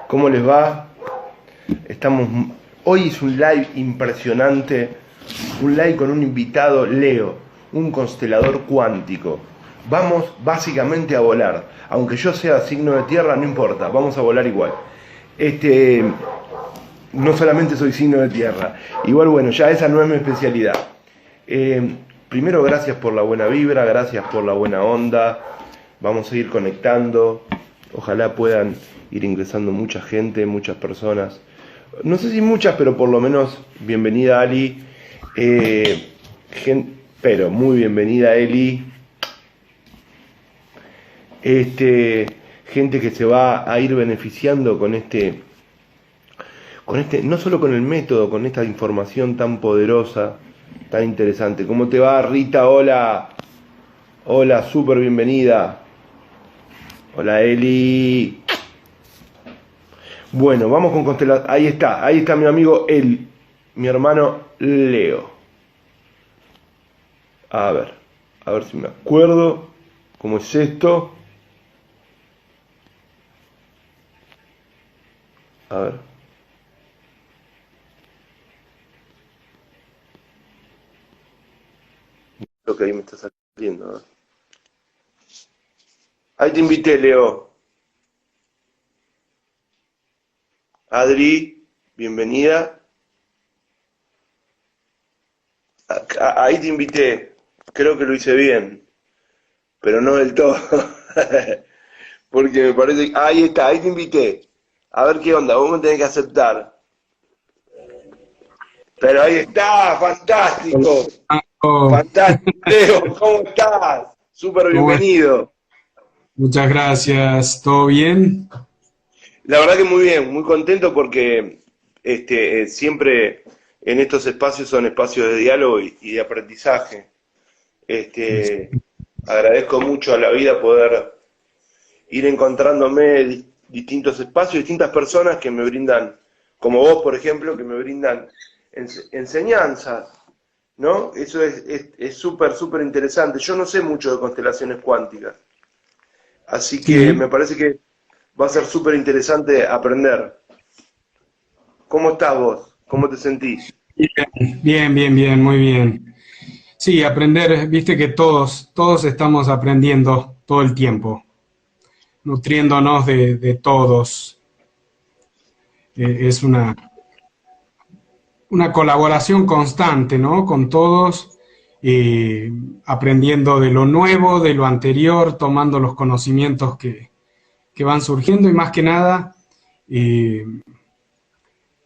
¿Cómo les va? Hoy es un live impresionante, un live con un invitado, Leo, un constelador cuántico. Vamos básicamente a volar, aunque yo sea signo de tierra, no importa, vamos a volar igual. No solamente soy signo de tierra, igual bueno, ya esa no es mi especialidad. Primero, gracias por la buena vibra, gracias por la buena onda, vamos a ir conectando, ojalá puedan ir ingresando mucha gente, muchas personas, no sé si muchas, pero por lo menos bienvenida Ali, pero muy bienvenida Eli, gente que se va a ir beneficiando con este, no solo con el método, con esta información tan poderosa, tan interesante. ¿Cómo te va, Rita? Hola, hola, súper bienvenida. Hola, Eli. Bueno, vamos con constelación. Ahí está mi amigo mi hermano Leo. A ver si me acuerdo cómo es esto. A ver. Lo que ahí me está saliendo. ¿Eh? Ahí te invité, Leo. Adri, bienvenida. Ahí te invité. Creo que lo hice bien, pero no del todo. Porque me parece... Ahí está, ahí te invité. A ver qué onda, vos me tenés que aceptar. Pero ahí está, fantástico. Oh, Fantástico, Leo, ¿cómo estás? Súper bienvenido. muchas gracias, ¿todo bien? La verdad que muy bien, muy contento porque siempre en estos espacios son espacios de diálogo y de aprendizaje. Agradezco mucho a la vida poder ir encontrándome distintos espacios, distintas personas que me brindan, como vos, por ejemplo, que me brindan enseñanzas, ¿no? Eso es súper, súper interesante. Yo no sé mucho de constelaciones cuánticas, así que Sí, me parece que va a ser súper interesante aprender. ¿Cómo estás vos? ¿Cómo te sentís? bien, muy bien. Sí, aprender, viste que todos estamos aprendiendo todo el tiempo, nutriéndonos de todos. Es una colaboración constante, ¿no? Con todos, eh, aprendiendo de lo nuevo, de lo anterior, tomando los conocimientos que van surgiendo y más que nada, eh,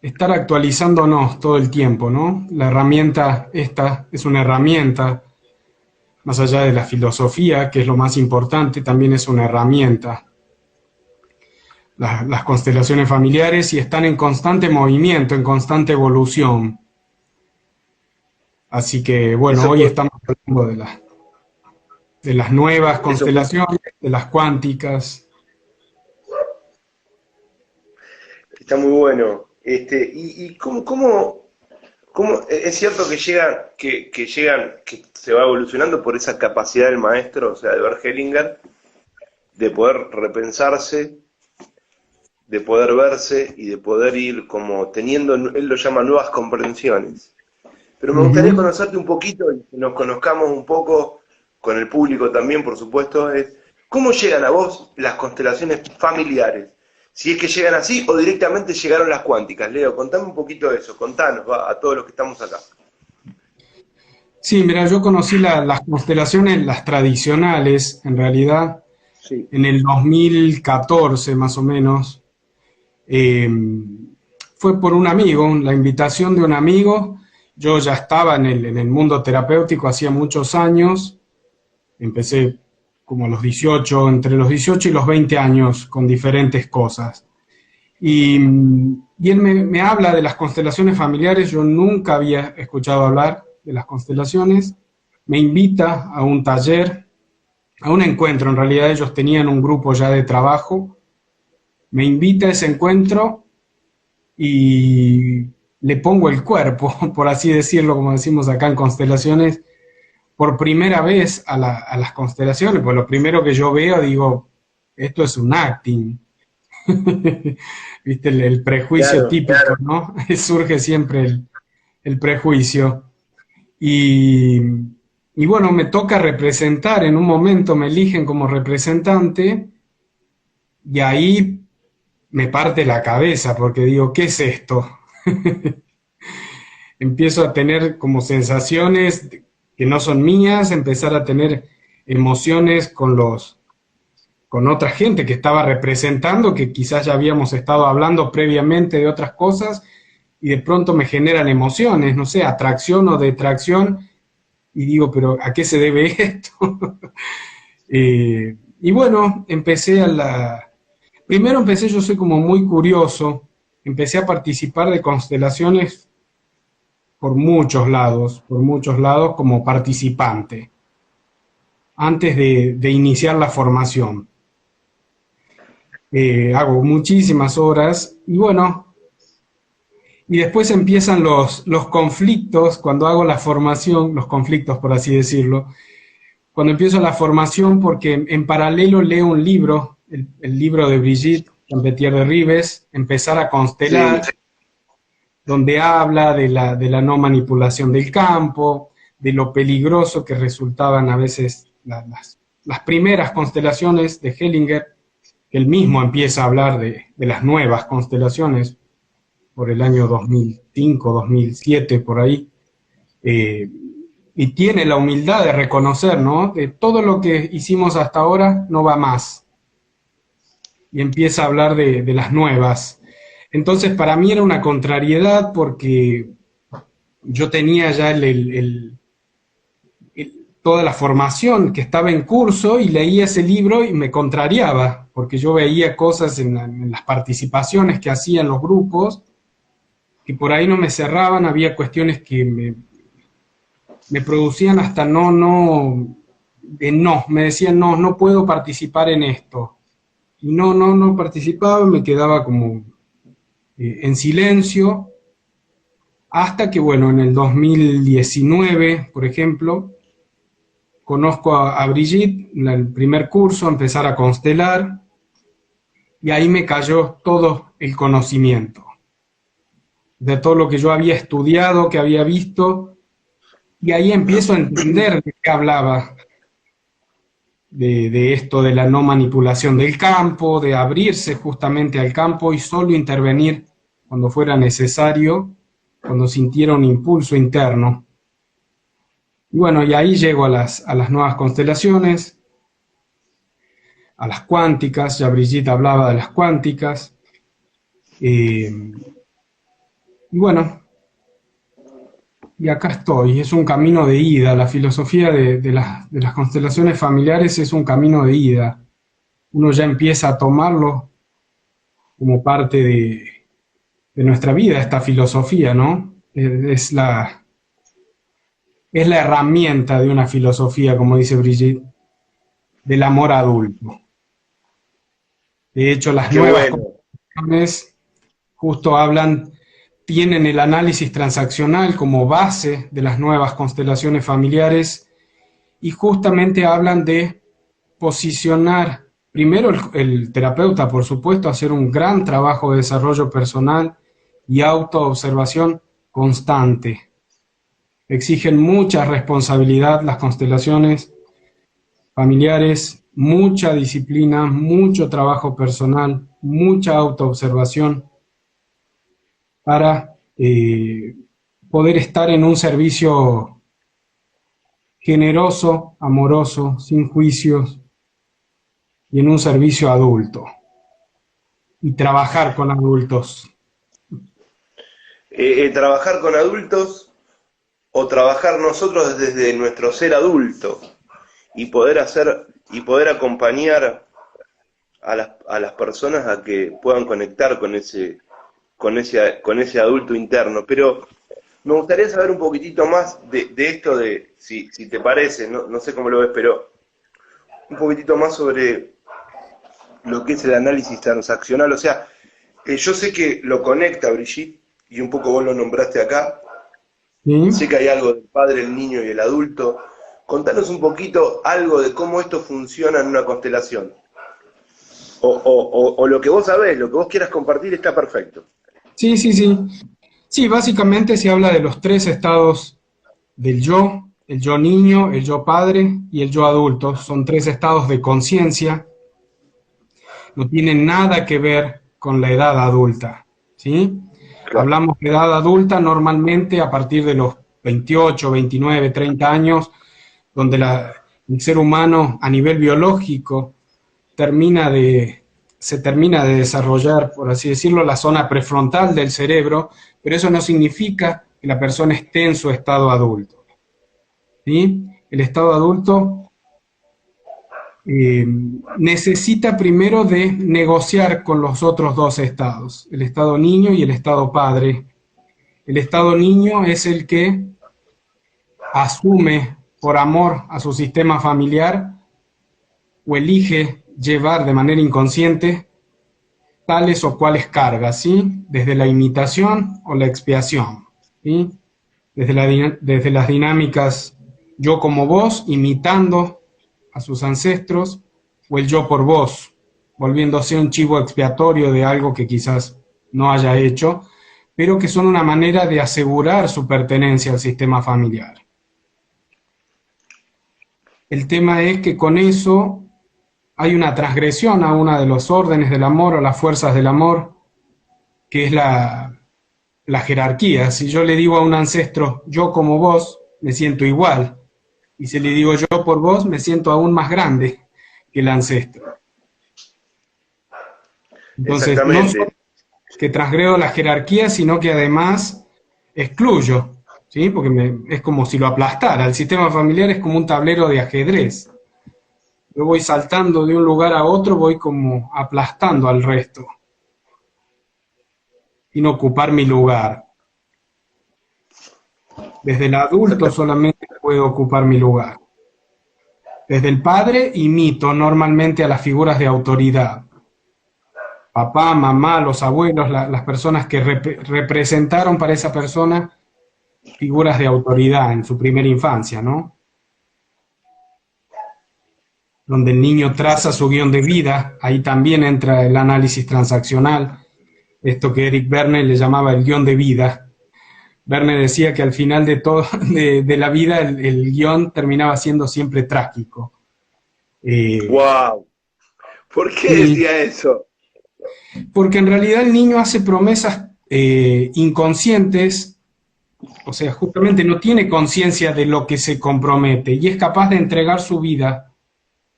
estar actualizándonos todo el tiempo, ¿no? La herramienta esta es una herramienta, más allá de la filosofía, que es lo más importante, también es una herramienta. Las constelaciones familiares y están en constante movimiento, en constante evolución. Así que, bueno, Eso, hoy estamos hablando de las nuevas eso constelaciones, de las está muy bueno. Y cómo es cierto que que se va evolucionando por esa capacidad del maestro, o sea, de Bert Hellinger, de poder repensarse, de poder verse y de poder ir como teniendo, él lo llama nuevas comprensiones. Pero me gustaría cuánticas. conocerte un poquito y que nos conozcamos un poco con el público también, por supuesto, es cómo llegan a vos las constelaciones familiares. Si es que llegan así o directamente llegaron las cuánticas. Leo, contame un poquito de eso, contanos a todos los que estamos acá. Sí, mira, yo conocí las constelaciones, las tradicionales, en realidad, Sí. en el 2014 más o menos. Eh, Fue por un amigo, la invitación de un amigo. Yo ya estaba en el mundo terapéutico hacía muchos años. Empecé como a los 18, entre los 18 y los 20 años, con diferentes cosas. Y él me habla de las constelaciones familiares. Yo nunca había escuchado hablar de las constelaciones. Me invita a un taller, a un encuentro. En realidad ellos tenían un grupo ya de trabajo. Me invita a ese encuentro y le pongo el cuerpo, por así decirlo, como decimos acá en constelaciones, por primera vez a las constelaciones. Pues lo primero que yo veo, digo, esto es un acting. ¿Viste? El prejuicio Claro, típico, ¿no? Surge siempre el prejuicio. Y, y bueno, me toca representar, en un momento me eligen como representante y ahí me parte la cabeza porque digo, ¿qué es esto? Empiezo a tener como sensaciones que no son mías, empezar a tener emociones con otra gente que estaba representando, que quizás ya habíamos estado hablando previamente de otras cosas, y de pronto me generan emociones, no sé, atracción o detracción, y digo, pero ¿a qué se debe esto? Y bueno, primero empecé, yo soy como muy curioso, empecé a participar de constelaciones por muchos lados como participante, antes de iniciar la formación. Hago muchísimas horas y bueno, y después empiezan los conflictos cuando hago la formación, los conflictos por así decirlo, cuando empiezo la formación porque en paralelo leo un libro, el libro de Brigitte Champetier de Ribes, Empezar a sí. constelar, donde habla de la no manipulación del campo, de lo peligroso que resultaban a veces las primeras constelaciones de Hellinger, que él mismo empieza a hablar de las nuevas constelaciones por el año 2005, 2007, por ahí, eh, y tiene la humildad de reconocer, ¿no? Que todo lo que hicimos hasta ahora no va más, y empieza a hablar de las nuevas. Entonces, para mí era una contrariedad porque yo tenía ya toda la formación que estaba en curso y leía ese libro y me contrariaba, porque yo veía cosas en las participaciones que hacían los grupos que por ahí no me cerraban, había cuestiones que me producían hasta no, me decían no, no puedo participar en esto. Y no participaba, me quedaba como en silencio, hasta que, bueno, en el 2019, por ejemplo, conozco a Brigitte, el primer curso, empezar a constelar, y ahí me cayó todo el conocimiento de todo lo que yo había estudiado, que había visto, y ahí empiezo a entender de qué hablaba, de esto de la no manipulación del campo, de abrirse justamente al campo y solo intervenir cuando fuera necesario, cuando sintiera un impulso interno. Y bueno, y ahí llego a las nuevas constelaciones, a las cuánticas, ya Brigitte hablaba de las cuánticas, y bueno, y acá estoy, es un camino de ida, la filosofía de las constelaciones familiares es un camino de ida, uno ya empieza a tomarlo como parte de nuestra vida, esta filosofía, ¿no? Es la herramienta de una filosofía, como dice Brigitte, del amor adulto. De hecho, las Qué nuevas bueno. constelaciones justo tienen el análisis transaccional como base de las nuevas constelaciones familiares y justamente hablan de posicionar, primero el terapeuta, por supuesto, hacer un gran trabajo de desarrollo personal y autoobservación constante. Exigen mucha responsabilidad las constelaciones familiares, mucha disciplina, mucho trabajo personal, mucha autoobservación para poder estar en un servicio generoso, amoroso, sin juicios y en un servicio adulto y trabajar con adultos. Trabajar con adultos o trabajar nosotros desde nuestro ser adulto y poder hacer y poder acompañar a las personas a que puedan conectar con ese adulto interno. Pero me gustaría saber un poquitito más de esto de, si te parece, no sé cómo lo ves, pero un poquitito más sobre lo que es el análisis transaccional. O sea, yo sé que lo conecta Brigitte, y un poco vos lo nombraste acá. ¿Sí? Sé que hay algo del padre, el niño y el adulto. Contanos un poquito algo de cómo esto funciona en una constelación. o lo que vos sabés, lo que vos quieras compartir está perfecto. Sí, sí, sí. Sí, básicamente se habla de los tres estados del yo, el yo niño, el yo padre y el yo adulto. Son tres estados de conciencia, no tienen nada que ver con la edad adulta, ¿sí? Claro. Hablamos de edad adulta normalmente a partir de los 28, 29, 30 años, donde el ser humano a nivel biológico se termina de desarrollar, por así decirlo, la zona prefrontal del cerebro, pero eso no significa que la persona esté en su estado adulto, ¿sí? El estado adulto necesita primero de negociar con los otros dos estados, el estado niño y el estado padre. El estado niño es el que asume por amor a su sistema familiar o elige llevar de manera inconsciente tales o cuales cargas, ¿sí? Desde la imitación o la expiación, ¿sí? Desde las dinámicas yo como vos, imitando a sus ancestros, o el yo por vos, volviéndose un chivo expiatorio de algo que quizás no haya hecho, pero que son una manera de asegurar su pertenencia al sistema familiar. El tema es que con eso hay una transgresión a una de los órdenes del amor o las fuerzas del amor, que es la jerarquía. Si yo le digo a un ancestro, yo como vos, me siento igual. Y si le digo yo por vos, me siento aún más grande que el ancestro. Entonces, no solo que transgredo la jerarquía, sino que además excluyo, ¿sí? Porque es como si lo aplastara. El sistema familiar es como un tablero de ajedrez. Yo voy saltando de un lugar a otro, voy como aplastando al resto, sin ocupar mi lugar. Desde el adulto solamente puedo ocupar mi lugar. Desde el padre imito normalmente a las figuras de autoridad. Papá, mamá, los abuelos, las personas que representaron para esa persona figuras de autoridad en su primera infancia, ¿no? Donde el niño traza su guión de vida, ahí también entra el análisis transaccional, esto que Eric Berne le llamaba el guión de vida. Verne decía que al final de todo, de la vida, el guión terminaba siendo siempre trágico. ¡Wow! ¿Por qué decía eso? Porque en realidad el niño hace promesas inconscientes, o sea, justamente no tiene conciencia de lo que se compromete y es capaz de entregar su vida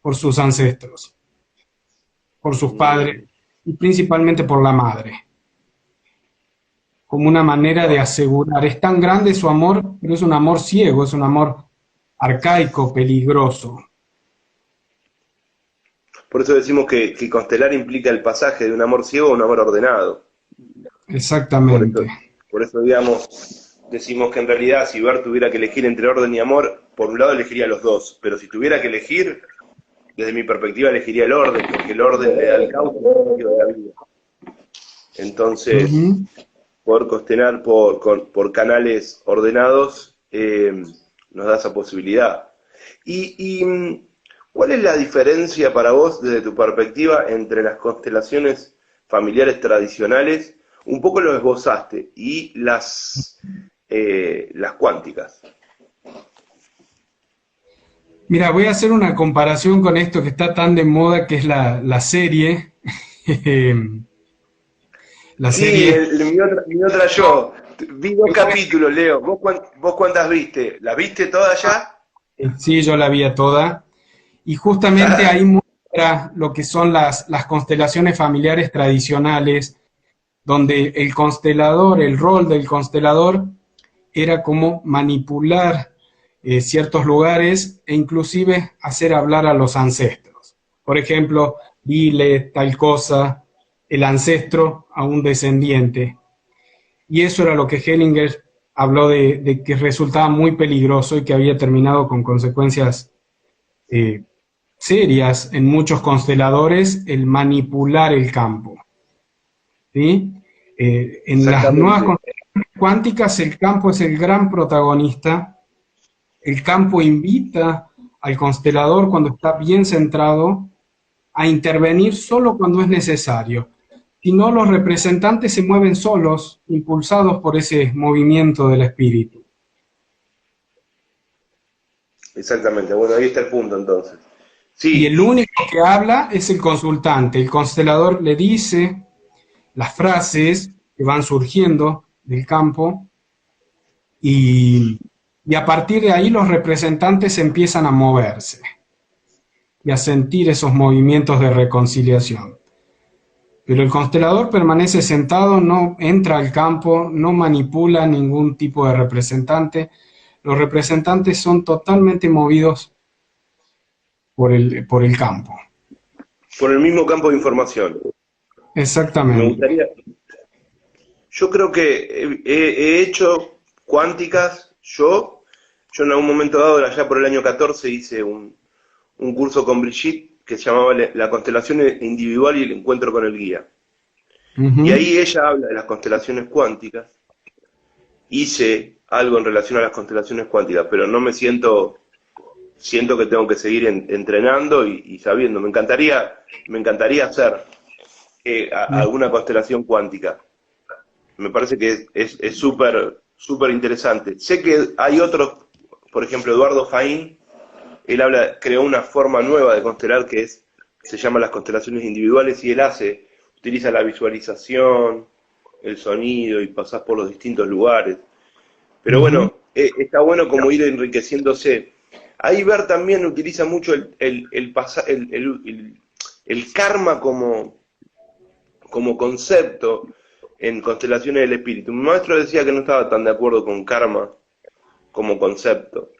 por sus ancestros, por sus padres y principalmente por la madre, como una manera de asegurar. Es tan grande su amor, pero es un amor ciego, es un amor arcaico, peligroso. Por eso decimos que constelar implica el pasaje de un amor ciego a un amor ordenado. Exactamente. Por eso, digamos, decimos que en realidad si Ver tuviera que elegir entre orden y amor, por un lado elegiría los dos, pero si tuviera que elegir, desde mi perspectiva elegiría el orden, porque el orden le da el cauce de la vida. Entonces, poder constelar por canales ordenados nos da esa posibilidad. Y ¿cuál es la diferencia para vos, desde tu perspectiva, entre las constelaciones familiares tradicionales, un poco lo esbozaste, y las cuánticas? Mira, voy a hacer una comparación con esto que está tan de moda, que es la serie. Mi otra yo. Vi 2 capítulos, Leo. ¿Vos cuántas viste? ¿Las viste todas ya? Sí, yo la vi toda. Y justamente ahí muestra lo que son las constelaciones familiares tradicionales, donde el constelador, el rol del constelador, era como manipular ciertos lugares e inclusive hacer hablar a los ancestros. Por ejemplo, dile tal cosa, el ancestro a un descendiente. Y eso era lo que Hellinger habló de que resultaba muy peligroso y que había terminado con consecuencias serias en muchos consteladores, el manipular el campo. ¿Sí? En las nuevas constelaciones cuánticas el campo es el gran protagonista. El campo invita al constelador, cuando está bien centrado, a intervenir solo cuando es necesario. Si no, los representantes se mueven solos, impulsados por ese movimiento del espíritu. Exactamente, bueno, ahí está el punto entonces. Y el Sí, único que habla es el consultante. El constelador le dice las frases que van surgiendo del campo y, y a partir de ahí los representantes empiezan a moverse y a sentir esos movimientos de reconciliación. Pero el constelador permanece sentado, no entra al campo, no manipula ningún tipo de representante. Los representantes son totalmente movidos por el campo. por el mismo campo de información. Me Exactamente. gustaría, yo creo que he hecho cuánticas, yo en algún momento dado, allá por el año 14, hice un curso con Brigitte que se llamaba La constelación individual y el encuentro con el guía. Y Ujú. ahí ella habla de las constelaciones cuánticas. Hice algo en relación a las constelaciones cuánticas, pero no me siento que tengo que seguir entrenando y sabiendo. Me encantaría hacer alguna constelación cuántica. Me parece que es súper súper interesante. Sé que hay otros, por ejemplo, Eduardo Faín, él creó una forma nueva de constelar se llama las constelaciones individuales y utiliza la visualización, el sonido y pasás por los distintos lugares. Pero Ujú. bueno, está bueno como ir enriqueciéndose. Ahí Ver también utiliza mucho el karma como concepto en constelaciones del espíritu. Mi maestro decía que no estaba tan de acuerdo con karma como concepto.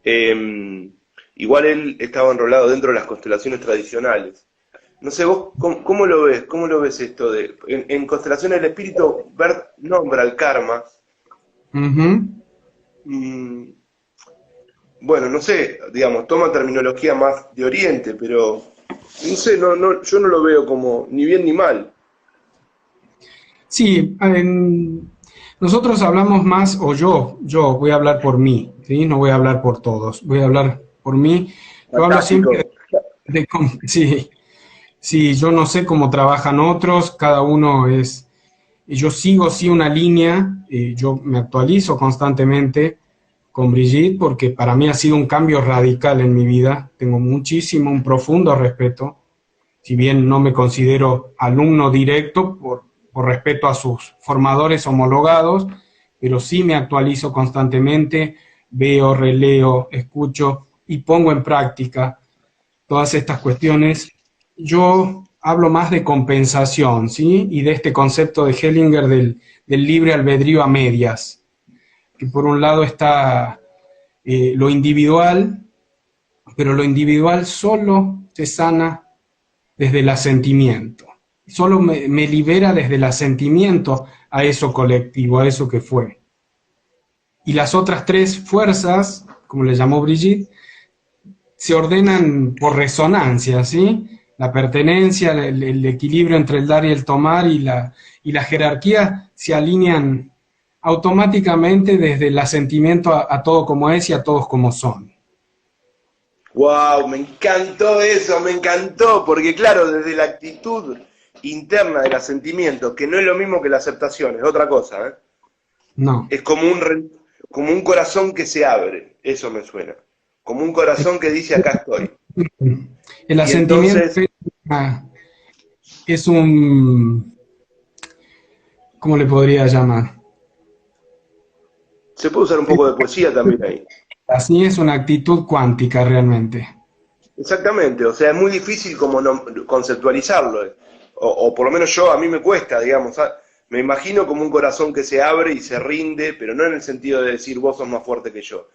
Eh, Igual él estaba enrolado dentro de las constelaciones tradicionales. No sé, vos, ¿cómo lo ves? ¿Cómo lo ves esto de... En constelaciones del espíritu, Bert nombra el karma. Ujú. mm, bueno, no sé, digamos, toma terminología más de Oriente, pero no sé, yo no lo veo como ni bien ni mal. Sí, nosotros hablamos más, o yo voy a hablar por mí, ¿sí? No voy a hablar por todos, voy a hablar por mí. Yo hablo siempre Fantástico. sí, sí, yo no sé cómo trabajan otros, cada uno es, yo sigo sí una línea, yo me actualizo constantemente con Brigitte porque para mí ha sido un cambio radical en mi vida, tengo muchísimo, un profundo respeto, si bien no me considero alumno directo por respeto a sus formadores homologados, pero sí me actualizo constantemente, veo, releo, escucho y pongo en práctica todas estas cuestiones. Yo hablo más de compensación, ¿sí? Y de este concepto de Hellinger del libre albedrío a medias, que por un lado está lo individual, pero lo individual solo se sana desde el asentimiento. Solo me libera desde el asentimiento a eso colectivo, a eso que fue. Y las otras tres fuerzas, como le llamó Brigitte, se ordenan por resonancia, ¿sí? La pertenencia, el equilibrio entre el dar y el tomar y la jerarquía se alinean automáticamente desde el asentimiento a todo como es y a todos como son. Wow, me encantó eso, me encantó, porque claro, desde la actitud interna del asentimiento, que no es lo mismo que la aceptación, es otra cosa, ¿eh? No. Es como un corazón que se abre, eso me suena, como un corazón que dice acá estoy. El Y asentimiento entonces es un, ¿cómo le podría llamar? se puede usar un poco de poesía también ahí. Así es una actitud cuántica realmente. Exactamente, o sea, es muy difícil como conceptualizarlo, o por lo menos a mí me cuesta, digamos, me imagino como un corazón que se abre y se rinde, pero no en el sentido de decir vos sos más fuerte que yo,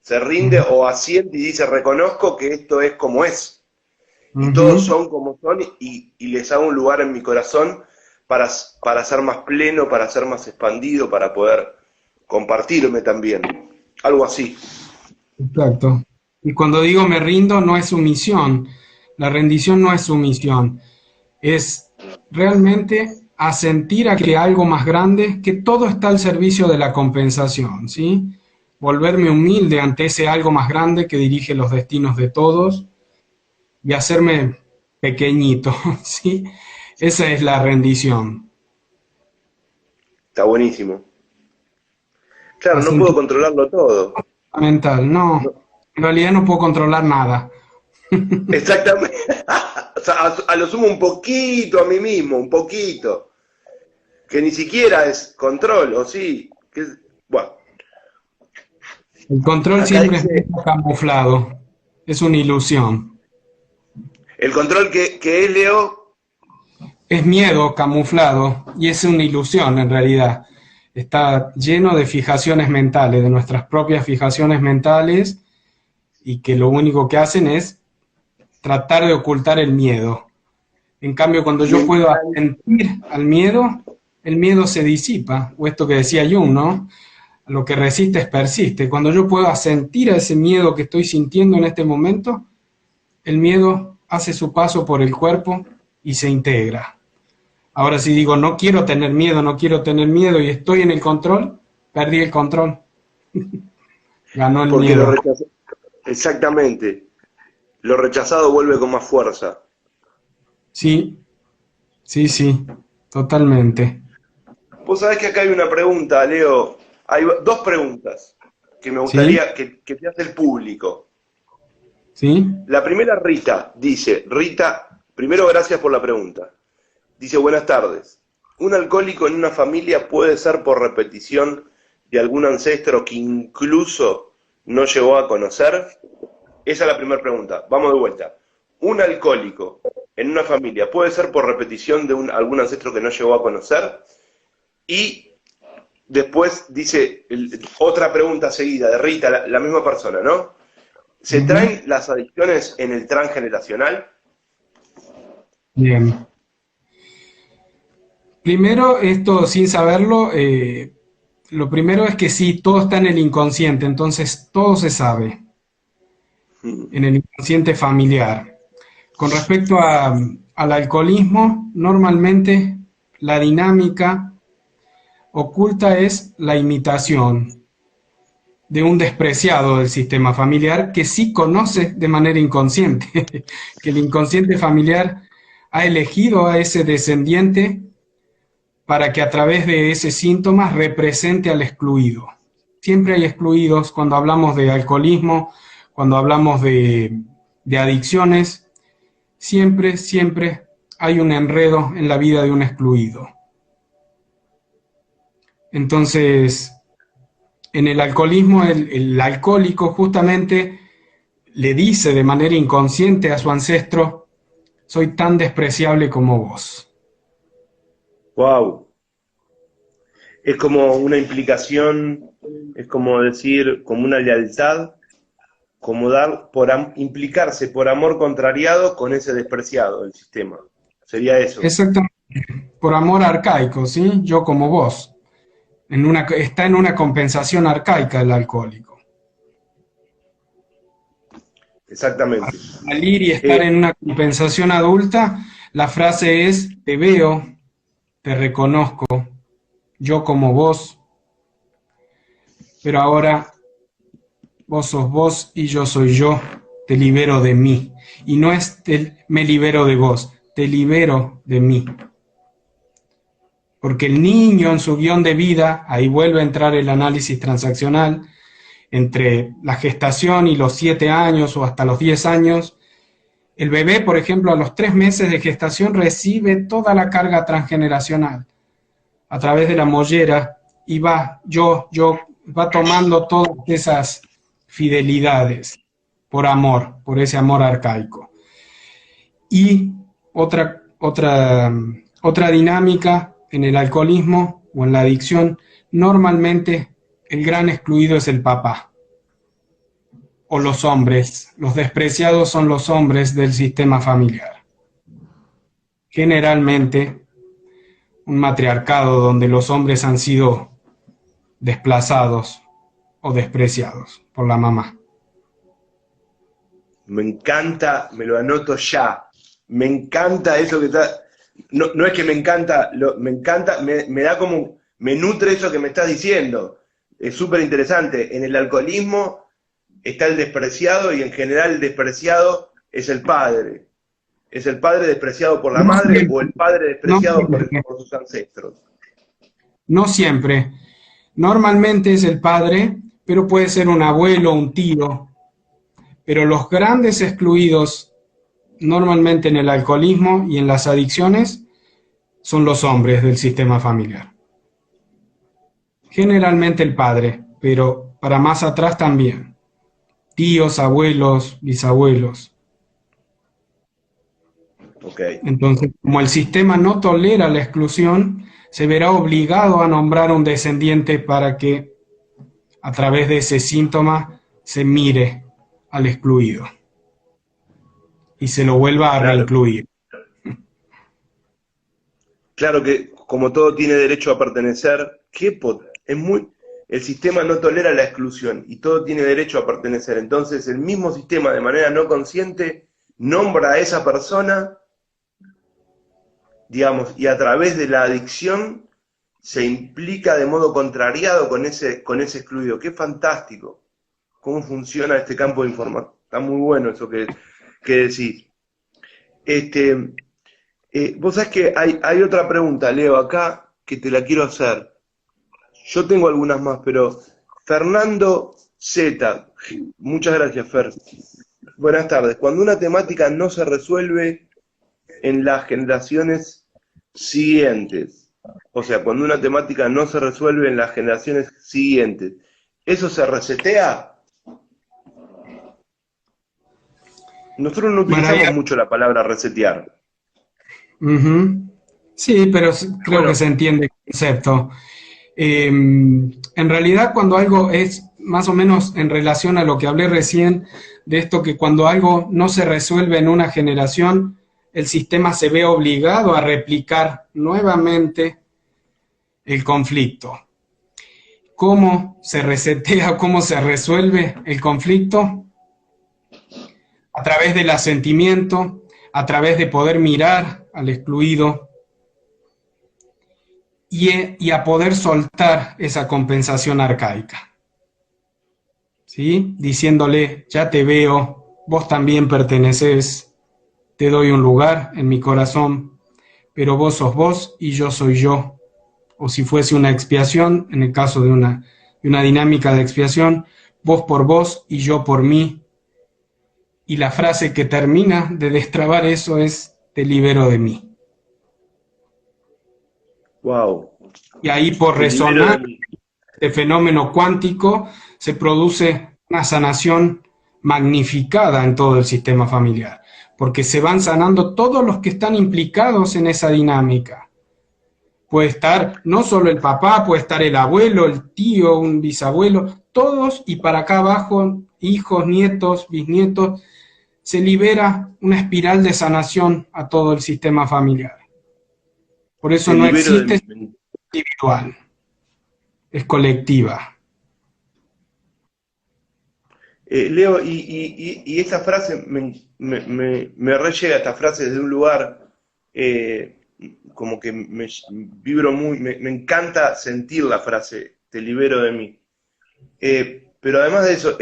se rinde Ujú, o asiente y dice reconozco que esto es como es, y todos ujú. son como son y les hago un lugar en mi corazón para ser más pleno, para ser más expandido, para poder compartirme también, algo así. Exacto. Y cuando digo me rindo, no es sumisión. La rendición no es sumisión. Es realmente asentir a que algo más grande, que todo está al servicio de la compensación, ¿sí? Volverme humilde ante ese algo más grande que dirige los destinos de todos y hacerme pequeñito, ¿sí? Esa es la rendición. Está buenísimo. A Claro, no puedo sentir controlarlo todo. mental, no, No, en realidad no puedo controlar nada. exactamente. O sea, a lo sumo un poquito a mí mismo, un poquito. Que ni siquiera es control, o sí. Bueno, El control acá siempre es dice, muy camuflado, es una ilusión. el control que es Leo, Es miedo camuflado y es una ilusión en realidad. Está lleno de fijaciones mentales, de nuestras propias fijaciones mentales y que lo único que hacen es tratar de ocultar el miedo. En cambio, cuando me yo puedo encanta. asentir al miedo, el miedo se disipa, o esto que decía Jung, ¿no? Lo que resistes persiste. Cuando yo puedo asentir a ese miedo que estoy sintiendo en este momento, el miedo hace su paso por el cuerpo y se integra. Ahora si digo, no quiero tener miedo, no quiero tener miedo y estoy en el control, perdí el control, ganó el Porque lo miedo. rechazó. Exactamente. Lo rechazado vuelve con más fuerza. Sí, sí, sí, totalmente. Vos sabés que acá hay una pregunta, Leo. Hay dos preguntas que me ¿Sí? gustaría que te hace el público. ¿Sí? La primera, Rita, dice, Rita, primero gracias por la pregunta. Dice, buenas tardes. ¿Un alcohólico en una familia puede ser por repetición de algún ancestro que incluso no llegó a conocer? Esa es la primera pregunta. Vamos de vuelta. ¿Un alcohólico en una familia puede ser por repetición de algún ancestro que no llegó a conocer? Y después dice otra pregunta seguida de Rita, la misma persona, ¿no? ¿Se Ujú. traen las adicciones en el transgeneracional? Bien. Primero, esto sin saberlo, lo primero es que sí, todo está en el inconsciente, entonces todo se sabe en el inconsciente familiar. Con respecto al alcoholismo, normalmente la dinámica oculta es la imitación de un despreciado del sistema familiar que sí conoce de manera inconsciente, que el inconsciente familiar ha elegido a ese descendiente para que a través de ese síntoma represente al excluido. Siempre hay excluidos cuando hablamos de alcoholismo, cuando hablamos de adicciones, siempre, siempre hay un enredo en la vida de un excluido. Entonces, en el alcoholismo, el alcohólico justamente le dice de manera inconsciente a su ancestro, soy tan despreciable como vos. Wow. Es como una implicación, es como decir, como una lealtad, como dar, implicarse por amor contrariado con ese despreciado del sistema. Sería eso. Exactamente, por amor arcaico, ¿sí? Yo como vos. Está en una compensación arcaica el alcohólico. Exactamente. Al ir y estar Eh, en una compensación adulta, la frase es, te veo, te reconozco, yo como vos, pero ahora vos sos vos y yo soy yo, te libero de mí. Y no es me libero de vos, te libero de mí. Porque el niño en su guión de vida, ahí vuelve a entrar el análisis transaccional, entre la gestación y los 7 años o hasta los 10 años, el bebé, por ejemplo, a los 3 meses de gestación recibe toda la carga transgeneracional a través de la mollera y va tomando todas esas fidelidades por amor, por ese amor arcaico. Y otra dinámica en el alcoholismo o en la adicción, normalmente el gran excluido es el papá o los hombres. Los despreciados son los hombres del sistema familiar. Generalmente un matriarcado donde los hombres han sido desplazados o despreciados por la mamá. Me encanta, me lo anoto ya. Me encanta eso que está. No, no es que me encanta, me encanta, me da como, me nutre eso que me estás diciendo. Es súper interesante. En el alcoholismo está el despreciado y en general el despreciado es el padre. ¿Es el padre despreciado por la No madre o siempre, el padre no despreciado siempre, por sus ancestros? no siempre. Normalmente es el padre, pero puede ser un abuelo, un tío. Pero los grandes excluidos normalmente en el alcoholismo y en las adicciones son los hombres del sistema familiar. Generalmente el padre, pero para más atrás también. Tíos, abuelos, bisabuelos. Ok, Entonces, como el sistema no tolera la exclusión, se verá obligado a nombrar un descendiente para que a través de ese síntoma se mire al excluido y se lo vuelva a claro. reincluir. Claro que como todo tiene derecho a pertenecer, es muy, el sistema no tolera la exclusión y todo tiene derecho a pertenecer. Entonces el mismo sistema de manera no consciente nombra a esa persona, digamos, y a través de la adicción se implica de modo contrariado con ese excluido. ¡Qué fantástico! ¿Cómo funciona este campo de información? Está muy bueno eso que decís. Este, vos sabés que hay otra pregunta, Leo, acá, que te la quiero hacer. Yo tengo algunas más, pero Fernando Z, muchas gracias, Fer. Buenas tardes. Cuando una temática no se resuelve en las generaciones siguientes, o sea, cuando una temática no se resuelve en las generaciones siguientes, ¿eso se resetea? Nosotros no Bueno, utilizamos mucho la palabra resetear. sí, pero creo que Bueno, se entiende el concepto. En realidad, cuando algo es más o menos en relación a lo que hablé recién, de esto que cuando algo no se resuelve en una generación, el sistema se ve obligado a replicar nuevamente el conflicto. ¿Cómo se resetea, cómo se resuelve el conflicto? A través del asentimiento, a través de poder mirar al excluido y a poder soltar esa compensación arcaica. ¿Sí? Diciéndole, ya te veo, vos también perteneces, te doy un lugar en mi corazón, pero vos sos vos y yo soy yo. O si fuese una expiación, en el caso de una dinámica de expiación, vos por vos y yo por mí. Y la frase que termina de destrabar eso es, te libero de mí. wow, Y ahí por te libero de resonar mí. este fenómeno cuántico se produce una sanación magnificada en todo el sistema familiar, porque se van sanando todos los que están implicados en esa dinámica. Puede estar no solo el papá, puede estar el abuelo, el tío, un bisabuelo, todos y para acá abajo, hijos, nietos, bisnietos, se libera una espiral de sanación a todo el sistema familiar. Por eso Te no libero de existe mí. individual, es colectiva. Leo, y esta frase, me re llega esta frase desde un lugar, como que me vibro muy, me encanta sentir la frase, te libero de mí. Pero además de eso,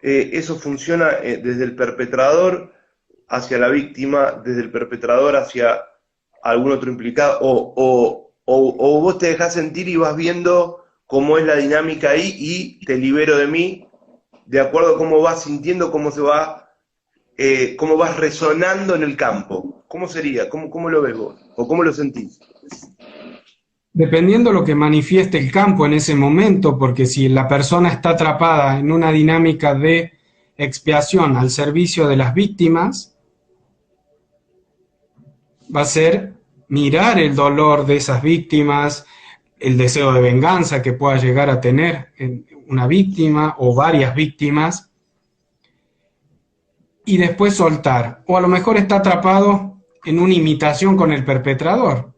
eso funciona desde el perpetrador hacia la víctima, desde el perpetrador hacia algún otro implicado, o vos te dejás sentir y vas viendo cómo es la dinámica ahí y te libero de mí, de acuerdo a cómo vas sintiendo, cómo vas resonando en el campo. ¿Cómo sería? ¿Cómo lo ves vos? ¿O cómo lo sentís? Dependiendo lo que manifieste el campo en ese momento, porque si la persona está atrapada en una dinámica de expiación al servicio de las víctimas, va a ser mirar el dolor de esas víctimas, el deseo de venganza que pueda llegar a tener una víctima o varias víctimas, y después soltar. O a lo mejor está atrapado en una imitación con el perpetrador.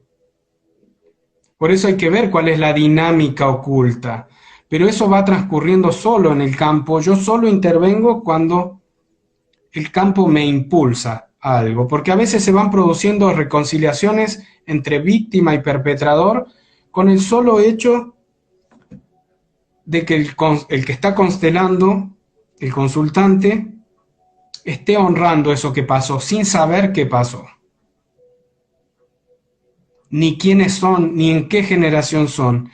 Por eso hay que ver cuál es la dinámica oculta. Pero eso va transcurriendo solo en el campo. Yo solo intervengo cuando el campo me impulsa a algo. Porque a veces se van produciendo reconciliaciones entre víctima y perpetrador con el solo hecho de que el que está constelando, el consultante, esté honrando eso que pasó, sin saber qué pasó, ni quiénes son, ni en qué generación son.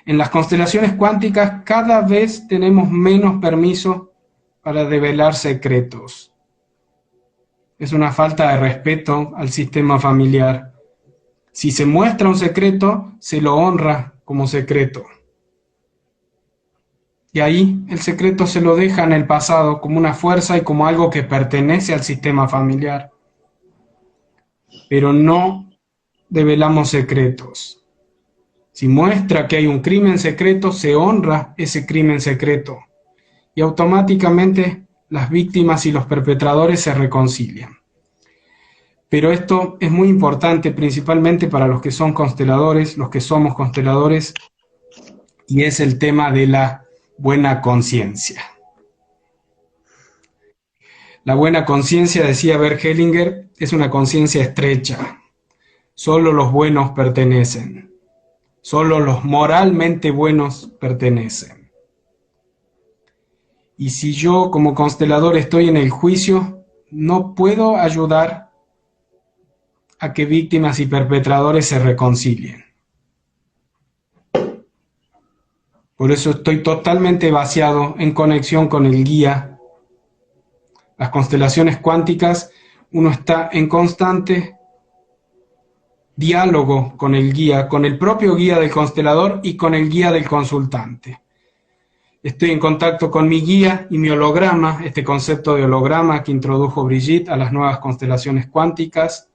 En las constelaciones cuánticas cada vez tenemos menos permiso para develar secretos. Es una falta de respeto al sistema familiar. Si se muestra un secreto, se lo honra como secreto. Y ahí el secreto se lo deja en el pasado como una fuerza y como algo que pertenece al sistema familiar. Pero no develamos secretos. Si muestra que hay un crimen secreto, se honra ese crimen secreto. Y automáticamente las víctimas y los perpetradores se reconcilian. Pero esto es muy importante principalmente para los que son consteladores, los que somos consteladores, y es el tema de la buena conciencia. La buena conciencia, decía Bert Hellinger, es una conciencia estrecha. Solo los buenos pertenecen. Solo los moralmente buenos pertenecen. Y si yo como constelador estoy en el juicio, no puedo ayudar a que víctimas y perpetradores se reconcilien. Por eso estoy totalmente vaciado en conexión con el guía. Las constelaciones cuánticas, uno está en constante diálogo con el guía, con el propio guía del constelador y con el guía del consultante. Estoy en contacto con mi guía y mi holograma, este concepto de holograma que introdujo Brigitte a las nuevas constelaciones cuánticas.